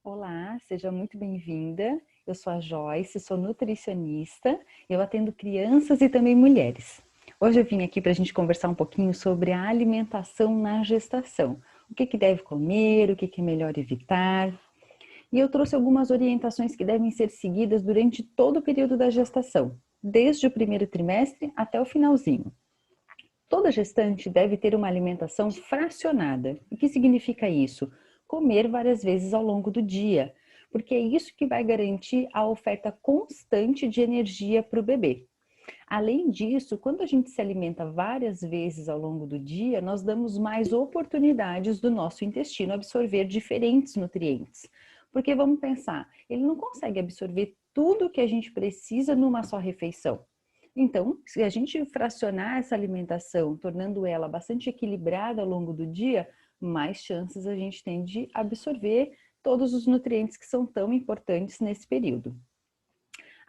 Olá, seja muito bem-vinda. Eu sou a Joyce, sou nutricionista. Eu atendo crianças e também mulheres. Hoje eu vim aqui para a gente conversar um pouquinho sobre a alimentação na gestação. O que deve comer, o que é melhor evitar. E eu trouxe algumas orientações que devem ser seguidas durante todo o período da gestação, desde o primeiro trimestre até o finalzinho. Toda gestante deve ter uma alimentação fracionada. O que significa isso? Comer várias vezes ao longo do dia, porque é isso que vai garantir a oferta constante de energia para o bebê. Além disso, quando a gente se alimenta várias vezes ao longo do dia, nós damos mais oportunidades do nosso intestino absorver diferentes nutrientes. Porque vamos pensar, ele não consegue absorver tudo que a gente precisa numa só refeição. Então, se a gente fracionar essa alimentação, tornando ela bastante equilibrada ao longo do dia, mais chances a gente tem de absorver todos os nutrientes que são tão importantes nesse período.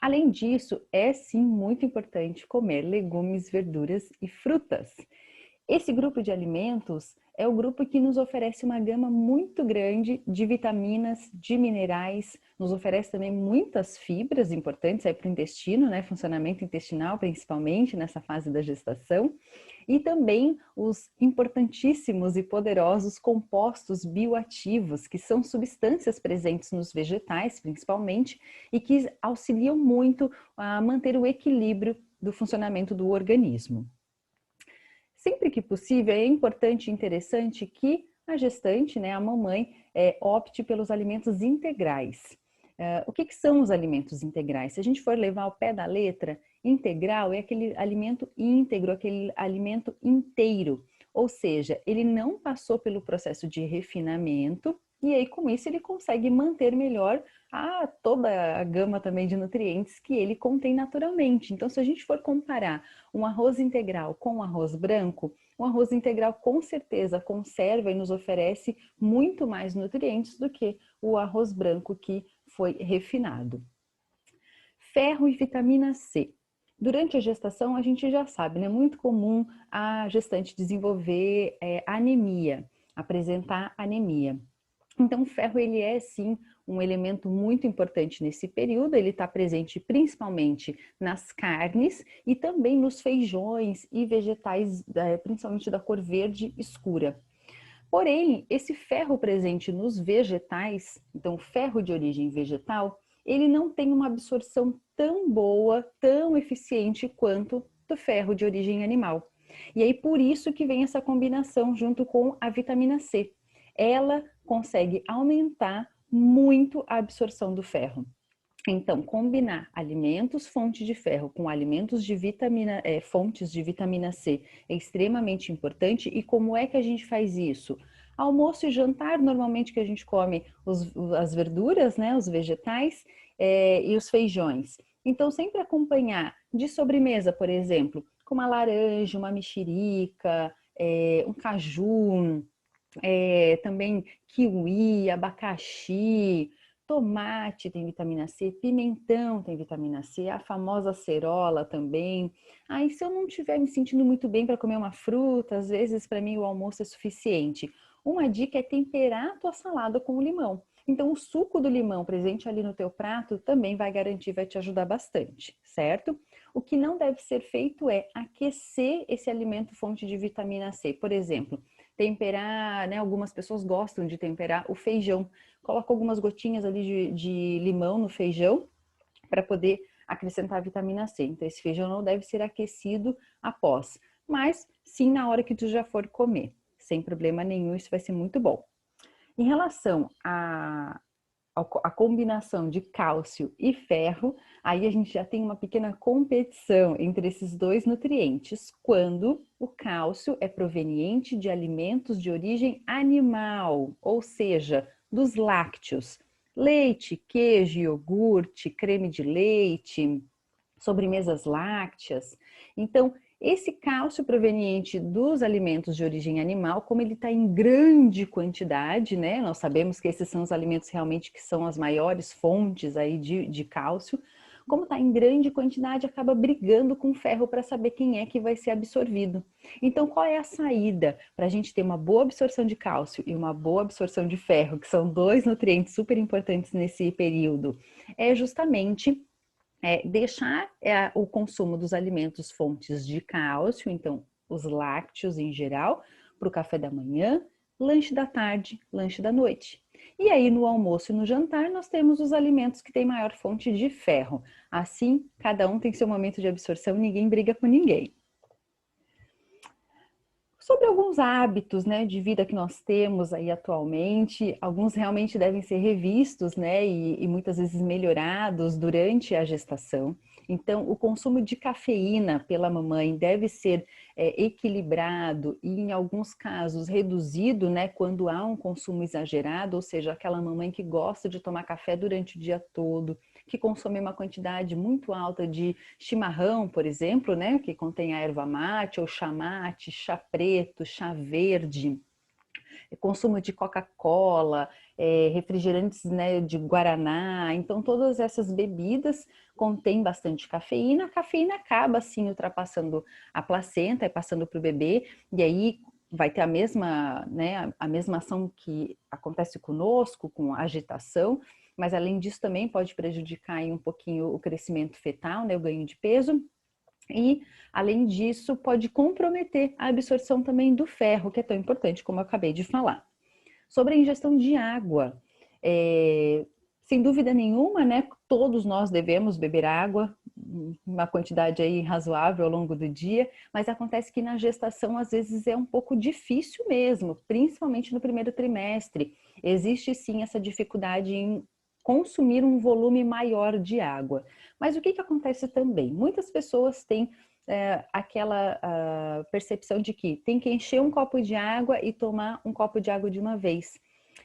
Além disso, é sim muito importante comer legumes, verduras e frutas. Esse grupo de alimentos é o grupo que nos oferece uma gama muito grande de vitaminas, de minerais, nos oferece também muitas fibras importantes para o intestino, né? Funcionamento intestinal, principalmente nessa fase da gestação, e também os importantíssimos e poderosos compostos bioativos, que são substâncias presentes nos vegetais, principalmente, e que auxiliam muito a manter o equilíbrio do funcionamento do organismo. Sempre que possível, é importante e interessante que a gestante, né, a mamãe, opte pelos alimentos integrais. O que são os alimentos integrais? Se a gente for levar ao pé da letra, integral é aquele alimento íntegro, aquele alimento inteiro. Ou seja, ele não passou pelo processo de refinamento e aí com isso ele consegue manter melhor toda a gama também de nutrientes que ele contém naturalmente. Então, se a gente for comparar um arroz integral com um arroz branco, o arroz integral com certeza conserva e nos oferece muito mais nutrientes do que o arroz branco que foi refinado. Ferro e vitamina C. Durante a gestação, a gente já sabe, né? É muito comum a gestante desenvolver anemia, apresentar anemia. Então, o ferro, ele é sim um elemento muito importante nesse período, ele está presente principalmente nas carnes e também nos feijões e vegetais, principalmente da cor verde escura. Porém, esse ferro presente nos vegetais, então ferro de origem vegetal, ele não tem uma absorção tão boa, tão eficiente quanto do ferro de origem animal. E aí por isso que vem essa combinação junto com a vitamina C. Ela consegue aumentar muito a absorção do ferro. Então, combinar alimentos fonte de ferro com alimentos de fontes de vitamina C é extremamente importante. E como é que a gente faz isso? Almoço e jantar, normalmente que a gente come as verduras, né, os vegetais e os feijões. Então, sempre acompanhar de sobremesa, por exemplo, com uma laranja, uma mexerica, um caju, também kiwi, abacaxi, tomate tem vitamina C, pimentão tem vitamina C, a famosa acerola também. Aí, se eu não estiver me sentindo muito bem para comer uma fruta, às vezes para mim o almoço é suficiente. Uma dica é temperar a tua salada com o limão. Então, o suco do limão presente ali no teu prato também vai garantir, vai te ajudar bastante, certo? O que não deve ser feito é aquecer esse alimento fonte de vitamina C. Por exemplo, temperar, né? Algumas pessoas gostam de temperar o feijão. Coloca algumas gotinhas ali de limão no feijão para poder acrescentar a vitamina C. Então, esse feijão não deve ser aquecido após, mas sim na hora que tu já for comer. Sem problema nenhum, isso vai ser muito bom. Em relação a combinação de cálcio e ferro, aí a gente já tem uma pequena competição entre esses dois nutrientes, quando o cálcio é proveniente de alimentos de origem animal, ou seja, dos lácteos. Leite, queijo, iogurte, creme de leite, sobremesas lácteas. Então, esse cálcio proveniente dos alimentos de origem animal, como ele está em grande quantidade, né? Nós sabemos que esses são os alimentos realmente que são as maiores fontes aí de cálcio. Como está em grande quantidade, acaba brigando com o ferro para saber quem é que vai ser absorvido. Então, qual é a saída para a gente ter uma boa absorção de cálcio e uma boa absorção de ferro, que são dois nutrientes super importantes nesse período? É justamente deixar o consumo dos alimentos fontes de cálcio, então os lácteos em geral, para o café da manhã, lanche da tarde, lanche da noite. E aí no almoço e no jantar nós temos os alimentos que têm maior fonte de ferro. Assim, cada um tem seu momento de absorção, ninguém briga com ninguém. Sobre alguns hábitos, né, de vida que nós temos aí atualmente, alguns realmente devem ser revistos, né, e muitas vezes melhorados durante a gestação. Então, o consumo de cafeína pela mamãe deve ser equilibrado e, em alguns casos, reduzido, né, quando há um consumo exagerado, ou seja, aquela mamãe que gosta de tomar café durante o dia todo, que consome uma quantidade muito alta de chimarrão, por exemplo, né, que contém a erva mate, ou chá mate, chá preto, chá verde, consumo de Coca-Cola, refrigerantes, né, de Guaraná. Então, todas essas bebidas contêm bastante cafeína. A cafeína acaba, assim, ultrapassando a placenta e passando para o bebê, e aí vai ter a mesma, né, a mesma ação que acontece conosco, com agitação, mas além disso também pode prejudicar aí um pouquinho o crescimento fetal, né, o ganho de peso. E, além disso, pode comprometer a absorção também do ferro, que é tão importante, como eu acabei de falar. Sobre a ingestão de água, sem dúvida nenhuma, né, todos nós devemos beber água, uma quantidade aí razoável ao longo do dia, mas acontece que na gestação às vezes é um pouco difícil mesmo, principalmente no primeiro trimestre. Existe sim essa dificuldade em consumir um volume maior de água. Mas o que acontece também? Muitas pessoas têm aquela percepção de que tem que encher um copo de água e tomar um copo de água de uma vez.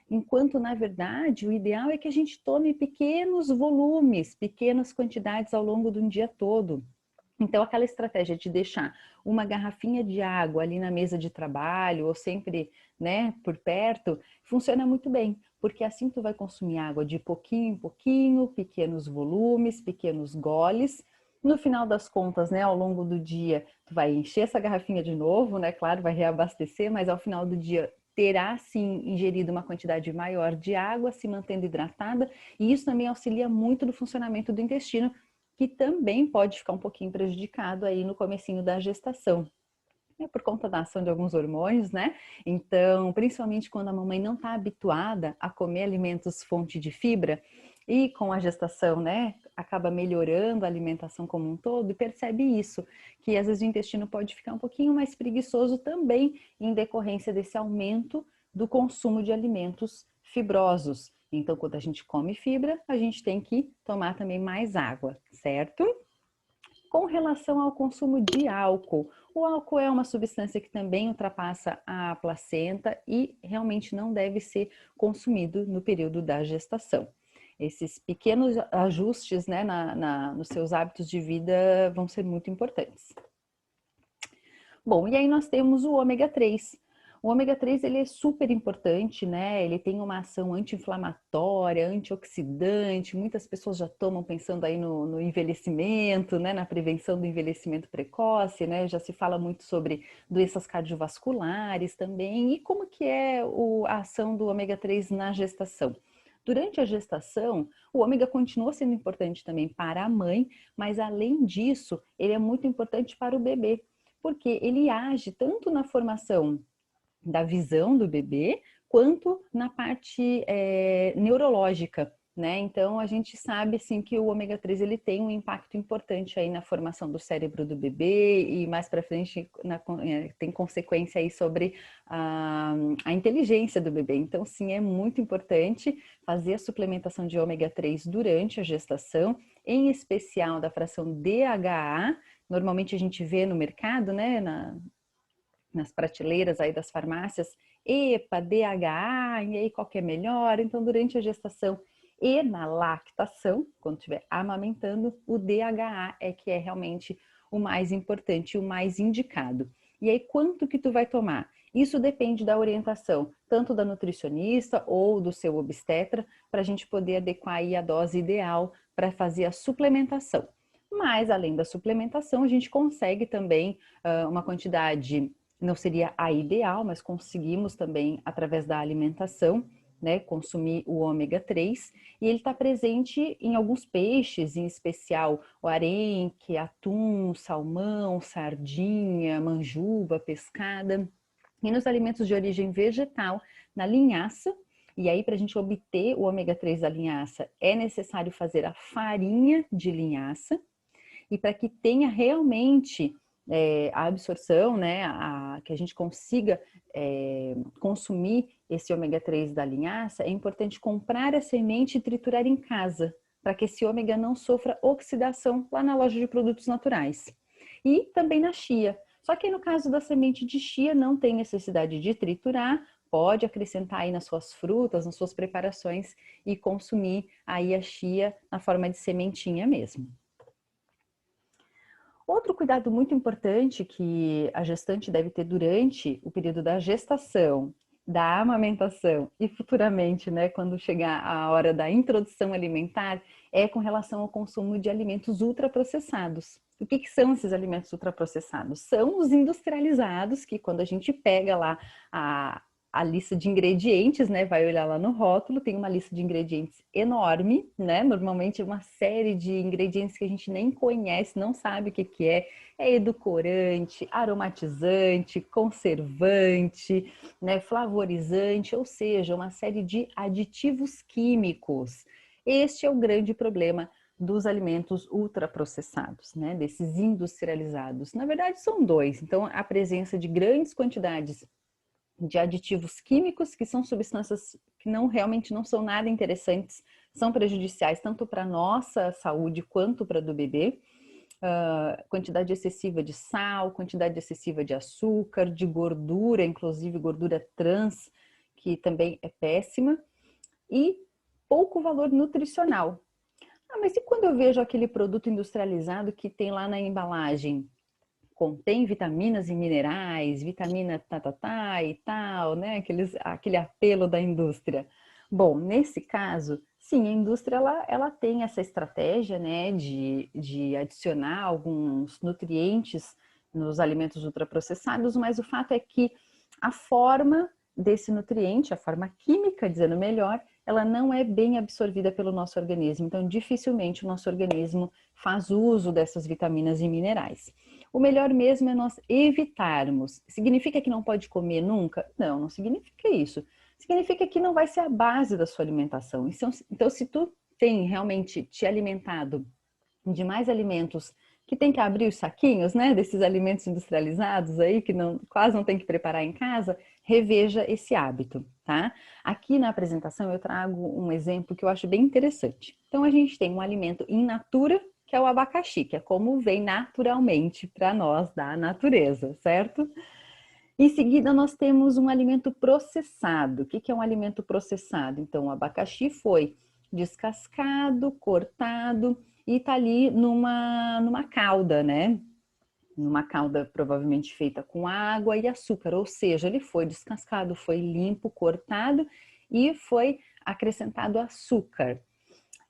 Enquanto, na verdade, o ideal é que a gente tome pequenos volumes, pequenas quantidades ao longo de um dia todo. Então, aquela estratégia de deixar uma garrafinha de água ali na mesa de trabalho ou sempre, né, por perto, funciona muito bem, porque assim tu vai consumir água de pouquinho em pouquinho, pequenos volumes, pequenos goles. No final das contas, né, ao longo do dia, tu vai encher essa garrafinha de novo, né, claro, vai reabastecer, mas ao final do dia terá sim ingerido uma quantidade maior de água, se mantendo hidratada, e isso também auxilia muito no funcionamento do intestino, que também pode ficar um pouquinho prejudicado aí no comecinho da gestação. É por conta da ação de alguns hormônios, né? Então, principalmente quando a mamãe não está habituada a comer alimentos fonte de fibra, e com a gestação, né, acaba melhorando a alimentação como um todo e percebe isso, que às vezes o intestino pode ficar um pouquinho mais preguiçoso também em decorrência desse aumento do consumo de alimentos fibrosos. Então, quando a gente come fibra, a gente tem que tomar também mais água, certo? Com relação ao consumo de álcool, o álcool é uma substância que também ultrapassa a placenta e realmente não deve ser consumido no período da gestação. Esses pequenos ajustes, né, nos seus hábitos de vida vão ser muito importantes. Bom, e aí nós temos o ômega 3. O ômega 3 ele é super importante, né? Ele tem uma ação anti-inflamatória, antioxidante. Muitas pessoas já tomam pensando aí no envelhecimento, né? Na prevenção do envelhecimento precoce, né? Já se fala muito sobre doenças cardiovasculares também. E como que é a ação do ômega 3 na gestação? Durante a gestação, o ômega continua sendo importante também para a mãe, mas além disso, ele é muito importante para o bebê, porque ele age tanto na formação da visão do bebê, quanto na parte neurológica, né? Então a gente sabe assim que o ômega 3 ele tem um impacto importante aí na formação do cérebro do bebê e mais para frente tem consequência aí sobre a inteligência do bebê. Então sim, é muito importante fazer a suplementação de ômega 3 durante a gestação, em especial da fração DHA. Normalmente a gente vê no mercado, né, nas prateleiras aí das farmácias, EPA, DHA, e aí qual que é melhor? Então, durante a gestação e na lactação, quando estiver amamentando, o DHA é que é realmente o mais importante, o mais indicado. E aí, quanto que tu vai tomar? Isso depende da orientação, tanto da nutricionista ou do seu obstetra, para a gente poder adequar aí a dose ideal para fazer a suplementação. Mas, além da suplementação, a gente consegue também uma quantidade, não seria a ideal, mas conseguimos também, através da alimentação, né, consumir o ômega 3, e ele está presente em alguns peixes, em especial o arenque, atum, salmão, sardinha, manjuba, pescada, e nos alimentos de origem vegetal, na linhaça. E aí, para a gente obter o ômega 3 da linhaça, é necessário fazer a farinha de linhaça, e para que tenha realmente a absorção, né, que a gente consiga consumir esse ômega 3 da linhaça, é importante comprar a semente e triturar em casa, para que esse ômega não sofra oxidação lá na loja de produtos naturais. E também na chia. Só que no caso da semente de chia não tem necessidade de triturar, pode acrescentar aí nas suas frutas, nas suas preparações e consumir aí a chia na forma de sementinha mesmo. Outro cuidado muito importante que a gestante deve ter durante o período da gestação, da amamentação e futuramente, né, quando chegar a hora da introdução alimentar, é com relação ao consumo de alimentos ultraprocessados. O que são esses alimentos ultraprocessados? São os industrializados, que quando a gente pega lá a lista de ingredientes, né, vai olhar lá no rótulo, tem uma lista de ingredientes enorme, né, normalmente uma série de ingredientes que a gente nem conhece, não sabe o que é edulcorante, aromatizante, conservante, né, flavorizante, ou seja, uma série de aditivos químicos. Este é o grande problema dos alimentos ultraprocessados, né, desses industrializados. Na verdade, são dois. Então, a presença de grandes quantidades de aditivos químicos, que são substâncias que realmente não são nada interessantes, são prejudiciais tanto para a nossa saúde quanto para a do bebê. Quantidade excessiva de sal, quantidade excessiva de açúcar, de gordura, inclusive gordura trans, que também é péssima, e pouco valor nutricional. Mas e quando eu vejo aquele produto industrializado que tem lá na embalagem contém vitaminas e minerais, vitamina e tal, né? Aquele apelo da indústria. Bom, nesse caso, sim, a indústria ela tem essa estratégia, né, de adicionar alguns nutrientes nos alimentos ultraprocessados, mas o fato é que a forma desse nutriente, a forma química, dizendo melhor, ela não é bem absorvida pelo nosso organismo. Então, dificilmente o nosso organismo faz uso dessas vitaminas e minerais. O melhor mesmo é nós evitarmos. Significa que não pode comer nunca? Não, não significa isso. Significa que não vai ser a base da sua alimentação. Então, se tu tem realmente te alimentado de mais alimentos que tem que abrir os saquinhos, né, desses alimentos industrializados aí, que quase não tem que preparar em casa, reveja esse hábito, tá? Aqui na apresentação eu trago um exemplo que eu acho bem interessante. Então, a gente tem um alimento in natura, que é o abacaxi, que é como vem naturalmente para nós da natureza, certo? Em seguida, nós temos um alimento processado. O que é um alimento processado? Então, o abacaxi foi descascado, cortado e está ali numa calda, né? Numa calda provavelmente feita com água e açúcar, ou seja, ele foi descascado, foi limpo, cortado e foi acrescentado açúcar.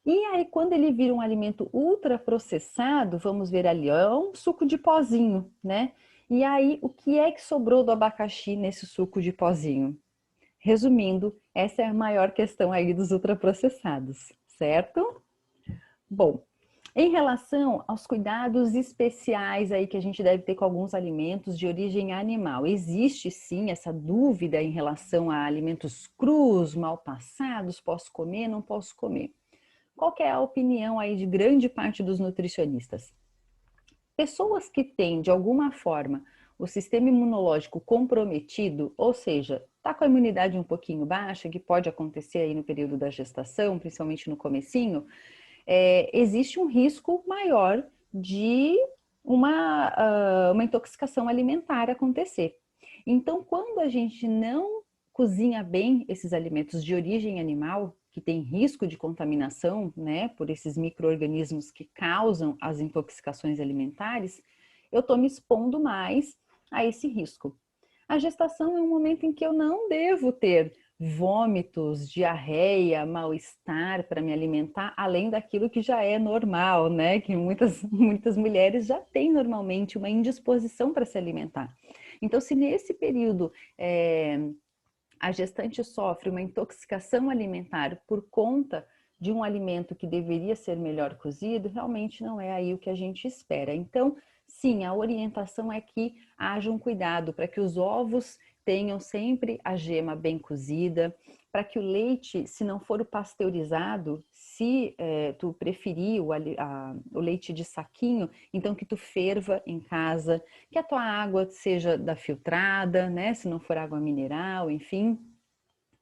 E aí, quando ele vira um alimento ultraprocessado, vamos ver ali, é um suco de pozinho, né? E aí, o que é que sobrou do abacaxi nesse suco de pozinho? Resumindo, essa é a maior questão aí dos ultraprocessados, certo? Bom, em relação aos cuidados especiais aí que a gente deve ter com alguns alimentos de origem animal, existe sim essa dúvida em relação a alimentos crus, mal passados, posso comer, não posso comer. Qual que é a opinião aí de grande parte dos nutricionistas? Pessoas que têm, de alguma forma, o sistema imunológico comprometido, ou seja, está com a imunidade um pouquinho baixa, que pode acontecer aí no período da gestação, principalmente no comecinho, existe um risco maior de uma intoxicação alimentar acontecer. Então, quando a gente não cozinha bem esses alimentos de origem animal, que tem risco de contaminação, né, por esses micro-organismos que causam as intoxicações alimentares, eu estou me expondo mais a esse risco. A gestação é um momento em que eu não devo ter vômitos, diarreia, mal-estar para me alimentar, além daquilo que já é normal, né? Que muitas mulheres já têm normalmente uma indisposição para se alimentar. Então, se nesse período a gestante sofre uma intoxicação alimentar por conta de um alimento que deveria ser melhor cozido, realmente não é aí o que a gente espera. Então, sim, a orientação é que haja um cuidado para que os ovos tenham sempre a gema bem cozida, para que o leite, se não for o pasteurizado, se tu preferir o leite de saquinho, então que tu ferva em casa, que a tua água seja da filtrada, né? Se não for água mineral, enfim.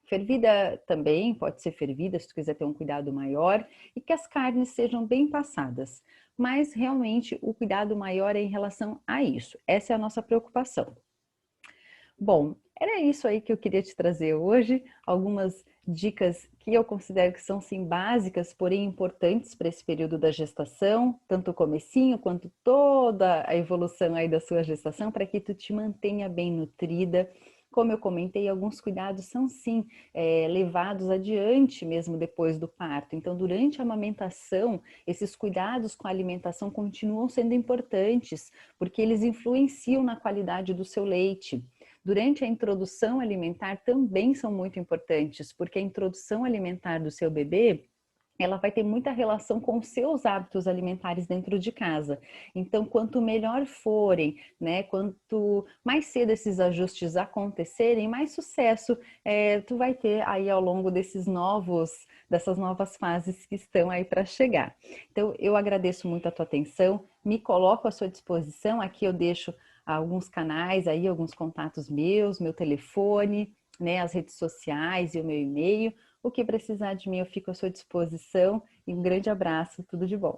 Fervida também, pode ser fervida se tu quiser ter um cuidado maior, e que as carnes sejam bem passadas. Mas realmente o cuidado maior é em relação a isso. Essa é a nossa preocupação. Bom, era isso aí que eu queria te trazer hoje, algumas dicas que eu considero que são sim básicas, porém importantes para esse período da gestação, tanto o comecinho quanto toda a evolução aí da sua gestação, para que tu te mantenha bem nutrida. Como eu comentei, alguns cuidados são sim levados adiante mesmo depois do parto. Então, durante a amamentação, esses cuidados com a alimentação continuam sendo importantes, porque eles influenciam na qualidade do seu leite. Durante a introdução alimentar também são muito importantes, porque a introdução alimentar do seu bebê ela vai ter muita relação com os seus hábitos alimentares dentro de casa. Então, quanto melhor forem, né, quanto mais cedo esses ajustes acontecerem, mais sucesso tu vai ter aí ao longo dessas novas fases que estão aí para chegar. Então, eu agradeço muito a tua atenção, me coloco à sua disposição, aqui eu deixo alguns canais aí, alguns contatos meus, meu telefone, né, as redes sociais e o meu e-mail. O que precisar de mim, eu fico à sua disposição. E um grande abraço, tudo de bom.